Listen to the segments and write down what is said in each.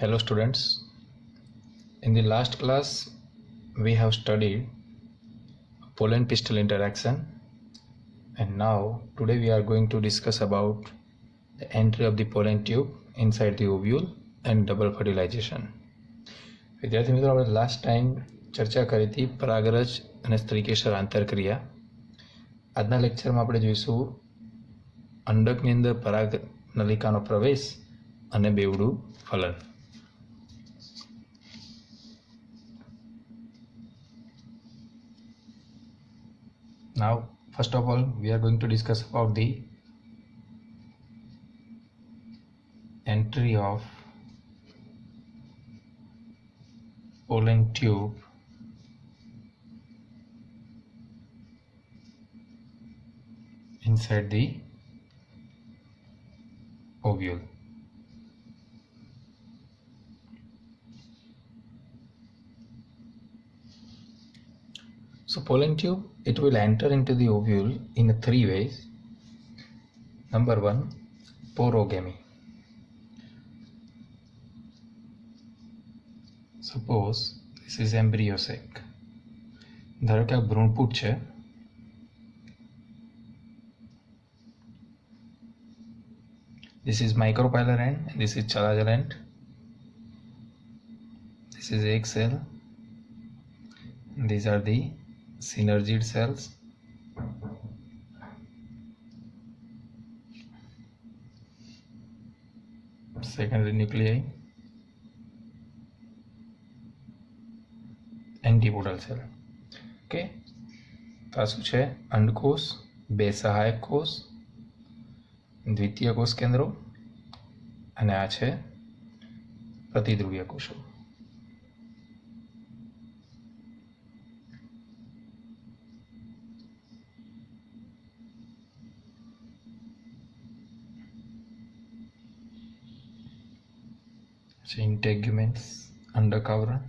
Hello students, in the last class we have studied pollen pistil interaction, and now today we are going to discuss about the entry of the pollen tube inside the ovule and double fertilization. વિદ્યાર્થી મિત્રો, આપણે last time ચર્ચા કરી હતી પરાગરજ અને સ્ત્રીકેસર આંતરક્રિયા. આજના લેક્ચરમાં આપણે જોઈશું અંડકની અંદર પરાગ નલિકાનો પ્રવેશ અને બેવડું ફલન. Now, first of all, we are going to discuss about the entry of pollen tube inside the ovule. So pollen tube, it will enter into the ovule in three ways. Number one, porogamy. Suppose this is embryo sac. ધારો કે આ ભ્રૂણપૂટ છે. This is micropylar end and this is chalazal end. This is egg cell. These are the synergid cells. Secondary nuclei. Antipodal cell. Okay. તો આ શું છે? અંડકોષ, બે સહાયક કોષ, દ્વિતીય કોષ કેન્દ્રો અને આ છે પ્રતિધ્રુવીય કોષો. Integuments, અંડકાવરણ,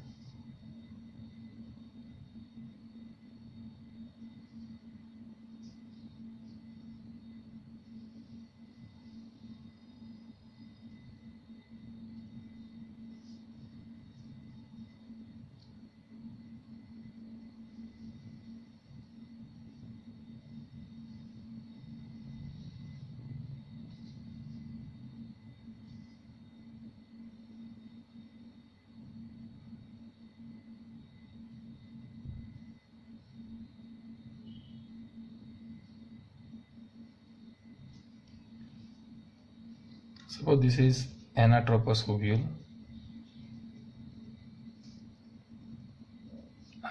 suppose this is anatropous ovule.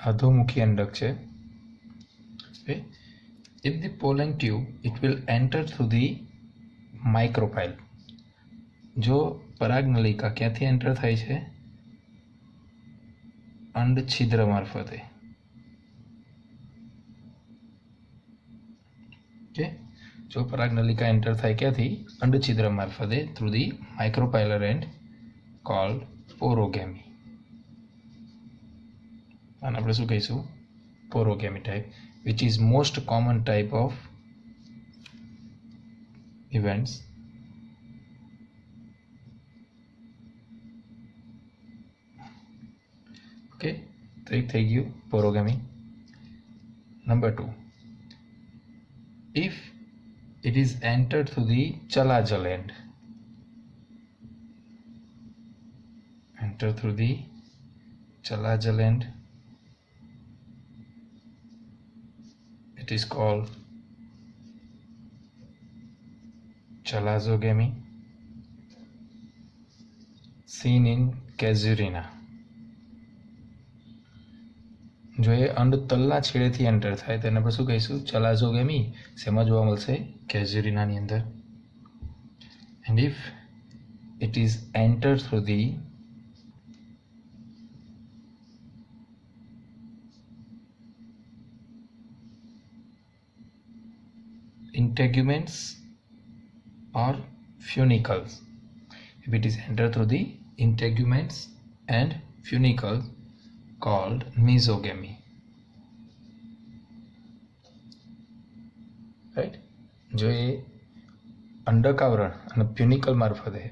अधोमुखी अंडक છે. Okay. If the pollen tube, it will enter through the micropyle. જો પરાગ નલિકા ક્યાંથી એન્ટર થાય છે? અંડ છિદ્ર મારફતે. ઓકે, જો પરાગ નલિકા એન્ટર થાય ક્યાંથી? અંડ છિદ્ર મારફતે, through the micropylar end called porogamy. અને આપણે શું કહીશું? Porogamy type, which is most common type of events. Okay, તો એક થઈ ગયું porogamy. Number 2, if it is entered through the chalazal end, enter through the chalazal end, it is called chalazogamy, seen in casuarina. જો એ અંડ તલના છેડેથી enter થાય તો એને આપણે શું કહીશું? ચલાઝોગેમી. શેમાં જોવા મળશે? કેઝ્યુરિનાની અંદર. And if it is enter through the integuments or funicles, if it is entered through the integuments and funicles, called mesogamy. Right. જો એ અંડકાવરણ અને પ્યુનિકલ મારફતે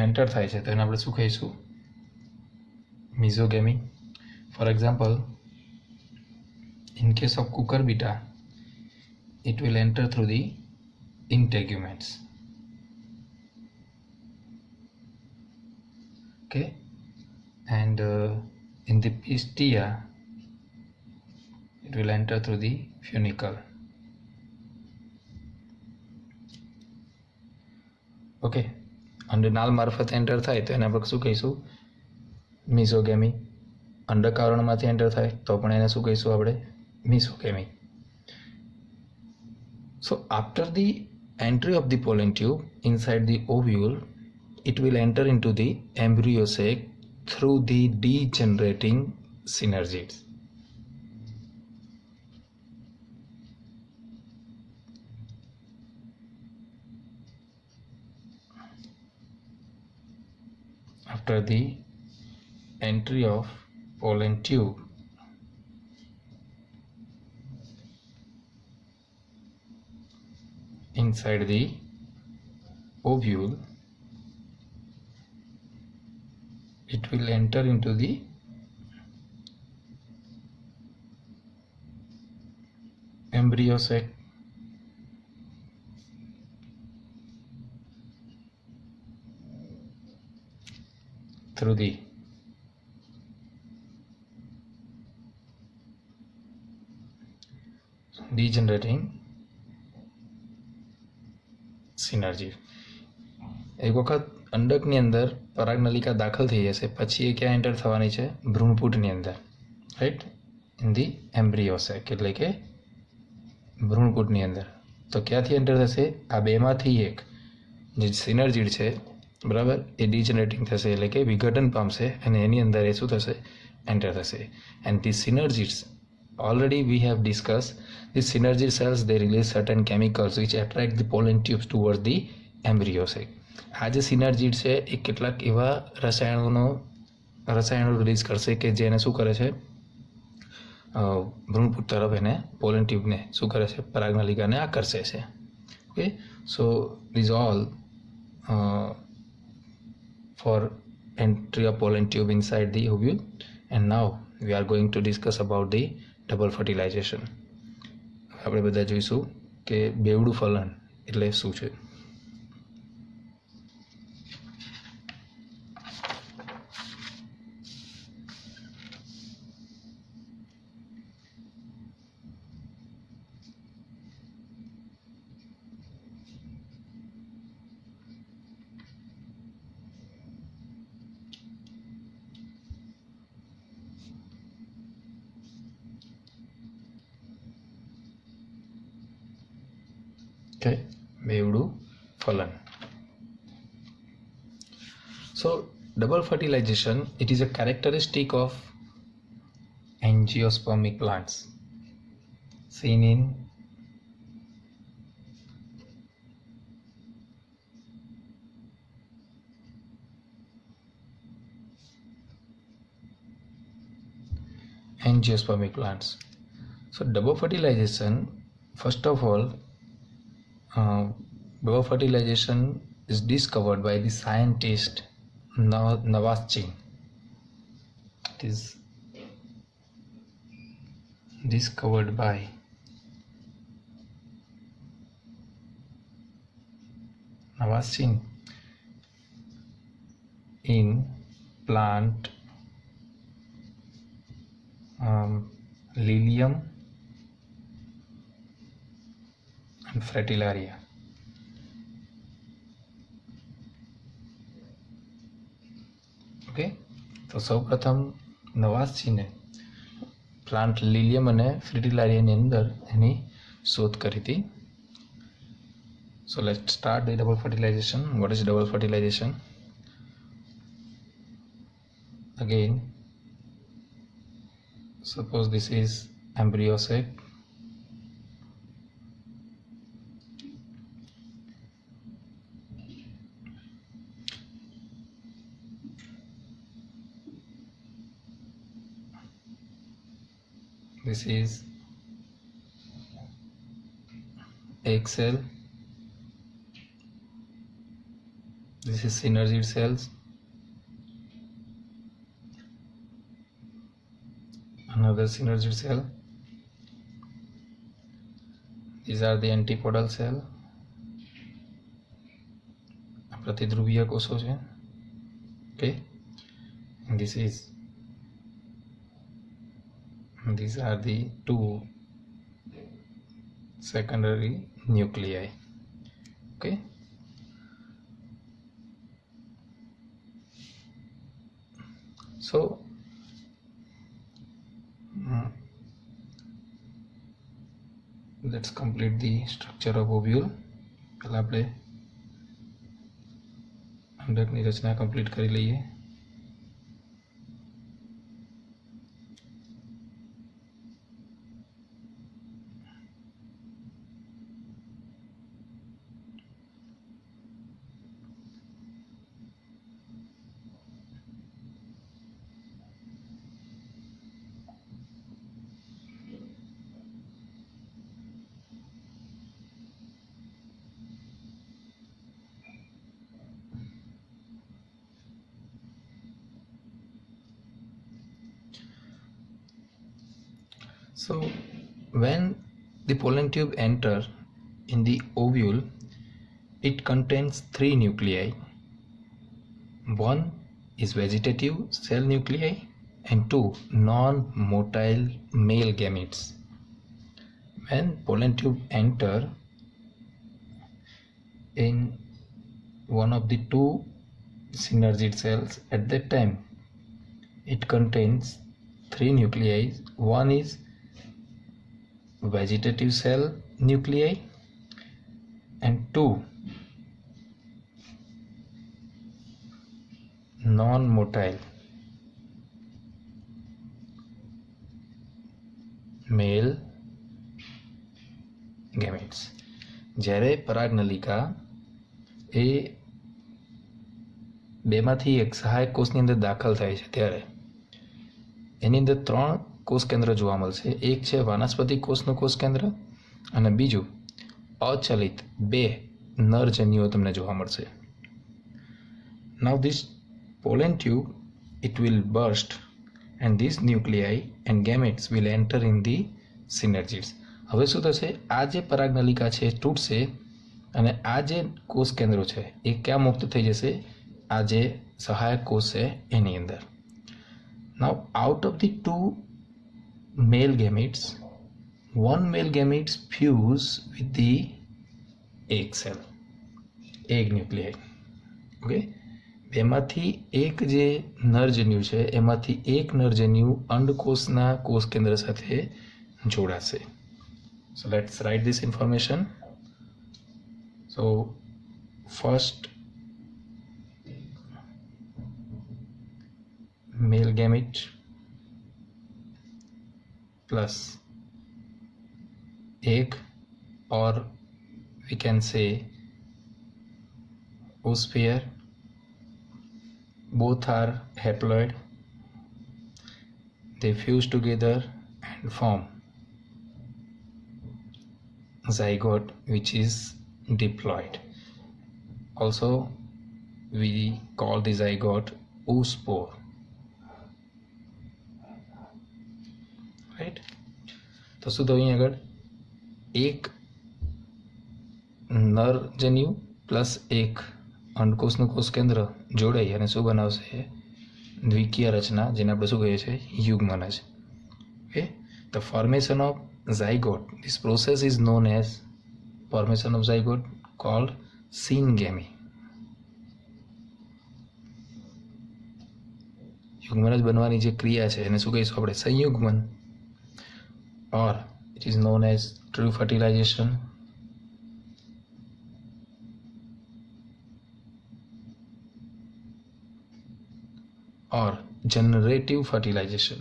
એન્ટર થાય છે તો એને આપણે શું કહીશું? Mesogamy. For example, in case of cucurbita, it will enter through the integuments. Okay, and in the pistia, it will enter through the funicle. Okay, અંડનાળ મારફતે એન્ટર થાય તો એને આપણે શું કહીશું? મિઝોગેમી. અંડકાવરણમાંથી એન્ટર થાય તો પણ એને શું કહીશું આપણે? મિઝોગેમી. So after the entry of the pollen tube inside the ovule, it will enter into the embryo sac through the degenerating synergids. After the entry of pollen tube inside the ovule, it will enter into the embryo sac through the degenerating synergy. એક વખત અંડકની અંદર પરાગનલિકા દાખલ થઈ જશે પછી એ ક્યાં enter થવાની છે? ભ્રૂણપૂટની અંદર, રાઈટ? ઇન ધી એમ્બ્રિયો સેક, એટલે કે ભ્રૂણપૂટની અંદર. તો ક્યાંથી એન્ટર થશે? આ બેમાંથી એક જે સિનર્જીડ છે, બરાબર, એ ડિજનરેટિંગ થશે એટલે કે વિઘટન પામશે અને એની અંદર એ શું થશે? એન્ટર થશે. And the synergids, already we have discussed, the synergy cells, they release certain chemicals which attract the pollen tubes towards the embryo sac. આ જે સિનર્જીડ છે એ કેટલાક એવા રસાયણો રિલીઝ કરશે કે જેને શું કરે છે? ભ્રૂણપૂટ તરફ એને પોલન ટ્યુબને શું કરે છે? પરાગનલિકાને આકર્ષે છે. Okay, so this all for entry of pollen tube inside the ovule. And now we are going to discuss about the double fertilization. આપણે બધા જોઈશું કે બેવડું ફલન એટલે શું છે. Okay, બેવડું ફલન. So double fertilization, it is a characteristic of angiospermic plants seen in angiospermic plants. So double fertilization, first of all, double fertilization is discovered by the scientist Navaschin. It is discovered by Navaschin in plant Lilium and Fritillaria. Okay, તો સૌપ્રથમ નવાઝજીને plant લિલિયમ અને ફ્રિટિલારિયાની અંદર એની શોધ કરી હતી. So let's start the double fertilization. What is double fertilization? Again, suppose this is embryo sac. This is egg cell. This is synergid cells. Another synergid cell. These are the antipodal cell. प्रतिध्रुवीय कोषो છે. Okay, and these are the two secondary nuclei. Okay, so let's complete the structure of ovule. પહેલા આપણે અંડકની રચના complete કરી લઈએ. So when the pollen tube enter in the ovule, it contains three nuclei. One is vegetative cell nuclei and two non-motile male gametes. When pollen tube enter in one of the two synergid cells, at that time it contains three nuclei. One is vegetative cell nuclei and two non-motile male gametes. જ્યારે પરાગનલિકા એ બેમાંથી એક સહાયક કોષની અંદર દાખલ થાય છે ત્યારે એની અંદર ત્રણ કોષ કેન્દ્ર જોવા મળશે. એક છે વાનસ્પતિક કોષનું કોષ કેન્દ્ર અને બીજું અચલિત બે નરજન્યુઓ તમને જોવા મળશે. Now this pollen tube, it will burst and these nuclei and gametes will enter in the synergids. હવે શું થશે? આ જે પરાગનલિકા છે તૂટશે અને આ જે કોષ કેન્દ્રો છે એ ક્યાં મુક્ત થઈ જશે? આ જે સહાયક કોષ છે એની અંદર. Now out of the two male gametes, one male gametes fuse with the egg cell, egg nuclei. Okay, બેમાંથી એક જે નરજન્યુ છે એમાંથી એક નરજન્યુ અંડકોષના કોષ કેન્દ્ર સાથે જોડાશે. So let's write this information. So first male gamete plus egg, or we can say oosphere. Both are haploid. They fuse together and form zygote, which is diploid. Also we call the zygote oospore. Right? તો શું થયું? અહીં આગળ એક નરજન્યુ plus એક અંડકોષનું કોષ કેન્દ્ર જોડાઈ અને શું બનાવશે? દ્વિકીય રચના, જેને આપણે શું કહીએ છીએ? યુગ્મનજ. Okay, the formation of zygote, this process is known as formation of zygote called syngamy. યુગ્મનજ બનવાની જે ક્રિયા છે એને શું કહીશું આપણે? સંયુગ્મન. or it is known as true fertilization. or generative fertilization.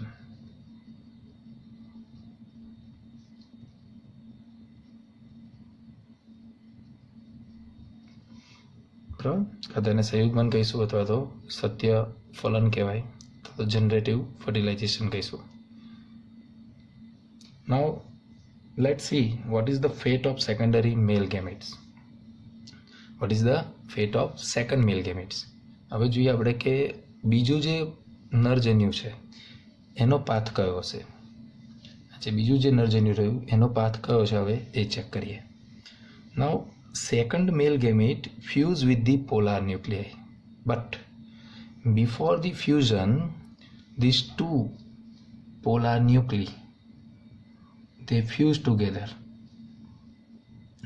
બરાબર, તેને સંયુગ્મન કહીશું અથવા તો સત્ય ફલન કહેવાય, તો જનરેટિવ ફર્ટિલાઇઝેશન કહીશું. Now let's see what is the fate of secondary male gametes. What is the fate of second male gametes. હવે જોઈએ આપણે કે બીજું જે નરજન્યુ છે એનો પાથ કયો હશે. બીજું જે નરજન્યુ રહ્યું એનો પાથ કયો છે હવે એ ચેક કરીએ. નાઉ second male gamete fuse with the polar nuclei, but before the fusion these two polar nuclei they fuse together.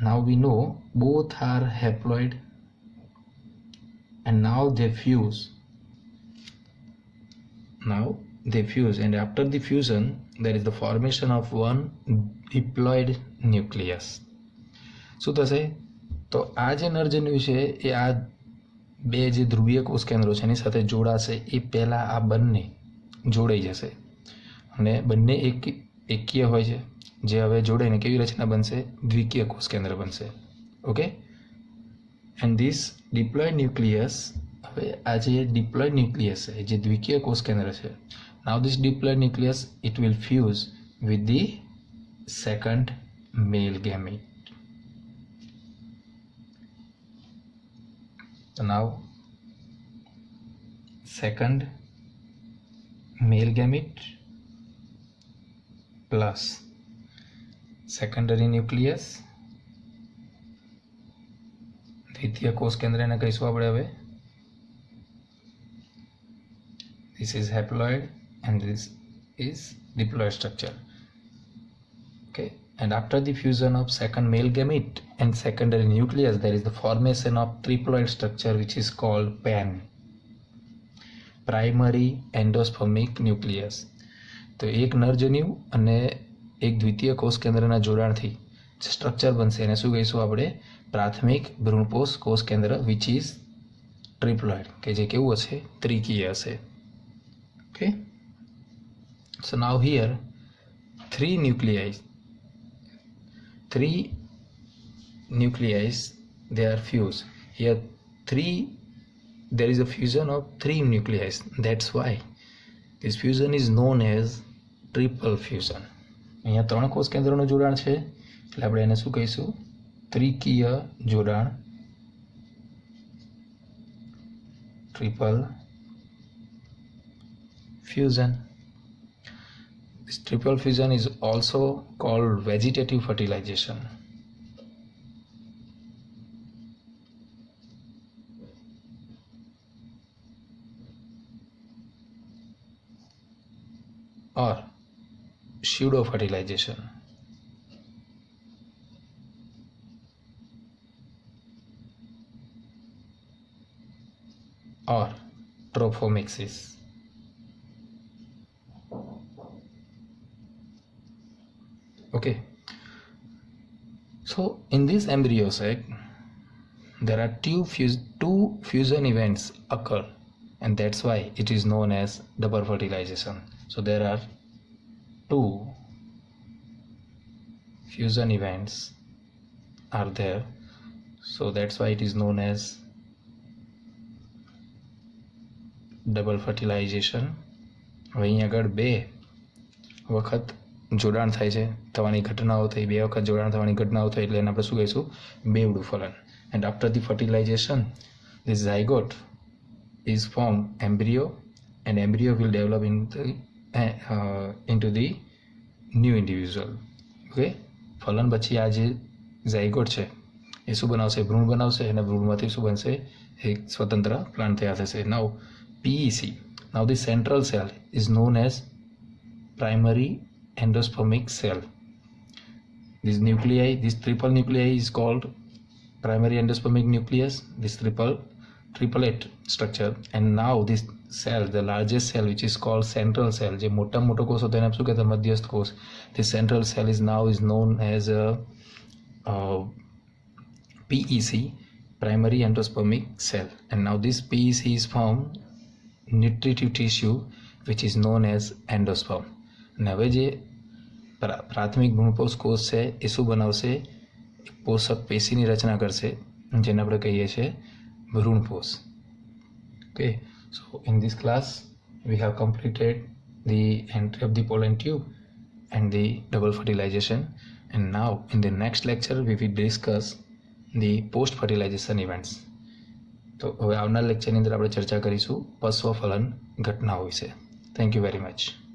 Now we know both are haploid and now they fuse. And after the fusion there is the formation of one diploid nucleus. શું થશે? તો આ જે નરજન્યુ છે એ આ બે જે ધ્રુવીય કોષ કેન્દ્રો છે એની સાથે જોડાશે. એ પહેલાં આ બંને જોડાઈ જશે અને બંને એકીય હોય છે, જે હવે જોડાઈને કેવી રચના બનશે? દ્વિકીય કોષ કેન્દ્ર બનશે. Okay, and this diploid nucleus, હવે આ જે ડિપ્લોઇડ ન્યુક્લિયસ છે જે દ્વિકીય કોષ કેન્દ્ર છે, now this diploid nucleus it will fuse with the second male gamete. So now second male gamete plus secondary nucleus, દ્વિતીય કોષ કેન્દ્ર એને કહીશું આપણે હવે. This is haploid and this is diploid structure. Okay, and after the fusion of second male gamete and secondary nucleus there is the formation of triploid structure which is called PEN, primary endospermic nucleus. તો એક નરજન્યુ અને એક દ્વિતીય કોષ કેન્દ્રના જોડાણથી જે structure બનશે એને શું કહીશું આપણે? પ્રાથમિક ભ્રૂણપોષ કોષ કેન્દ્ર વિચ ઇઝ ટ્રિપ્લોઇડ, કે જે કેવું હશે? ત્રિકીય હશે. Okay, so now here three nuclei they are fused. Here there is a fusion of three nuclei. That's why this fusion is known as triple fusion. અહીંયા ત્રણ કોષ કેન્દ્રોનું જોડાણ છે એટલે આપણે એને શું કહીશું? ત્રિકીય જોડાણ, triple fusion. This triple fusion is also called vegetative fertilization. Or pseudo fertilization. Or trophomixis. Okay, so in this embryo sac there are two fusion events occur, and that's why it is known as double fertilization. So there are two fusion events are there, so that's why it is known as double fertilization. હવે અહીં આગળ બે વખત જોડાણ થાય છે, થવાની ઘટનાઓ થઈ, બે વખત જોડાણ થવાની ઘટનાઓ થઈ એટલે એને આપણે શું કહીશું? બેવડું ફલન. And after the fertilization this zygote is form embryo, and embryo will develop into the new individual. Okay, ફલન પછી આ જે ઝાયગોટ છે એ શું બનાવશે? ભ્રૂણ બનાવશે, અને ભ્રૂણમાંથી શું બનશે? એક સ્વતંત્ર પ્લાન્ટ તૈયાર થશે. નાઉ PEC, now the central cell is known as primary endospermic cell. This nuclei, this triple nuclei is called primary endospermic nucleus, this triplet structure. And now this cell, the largest cell which is called central cell, જે મોટા કોષ હતો એને શું કહેતા? મધ્યસ્થ કોષ. This central cell is known as a PEC, primary endospermic cell. And now this PEC is formed nutritive tissue which is known as endosperm. અને હવે જે પ્રાથમિક ભ્રૂણપોષ કોષ છે એ શું બનાવશે? પોષક પેશીની રચના કરશે જેને આપણે કહીએ છીએ ભ્રૂણપોષ. Okay, so in this class we have completed the entry of the pollen tube and the double fertilization, and now in the next lecture we will discuss the post fertilization events. તો હવે આવનાર લેક્ચરની અંદર આપણે ચર્ચા કરીશું પશ્વ ફલન ઘટનાઓ વિશે. Thank you very much.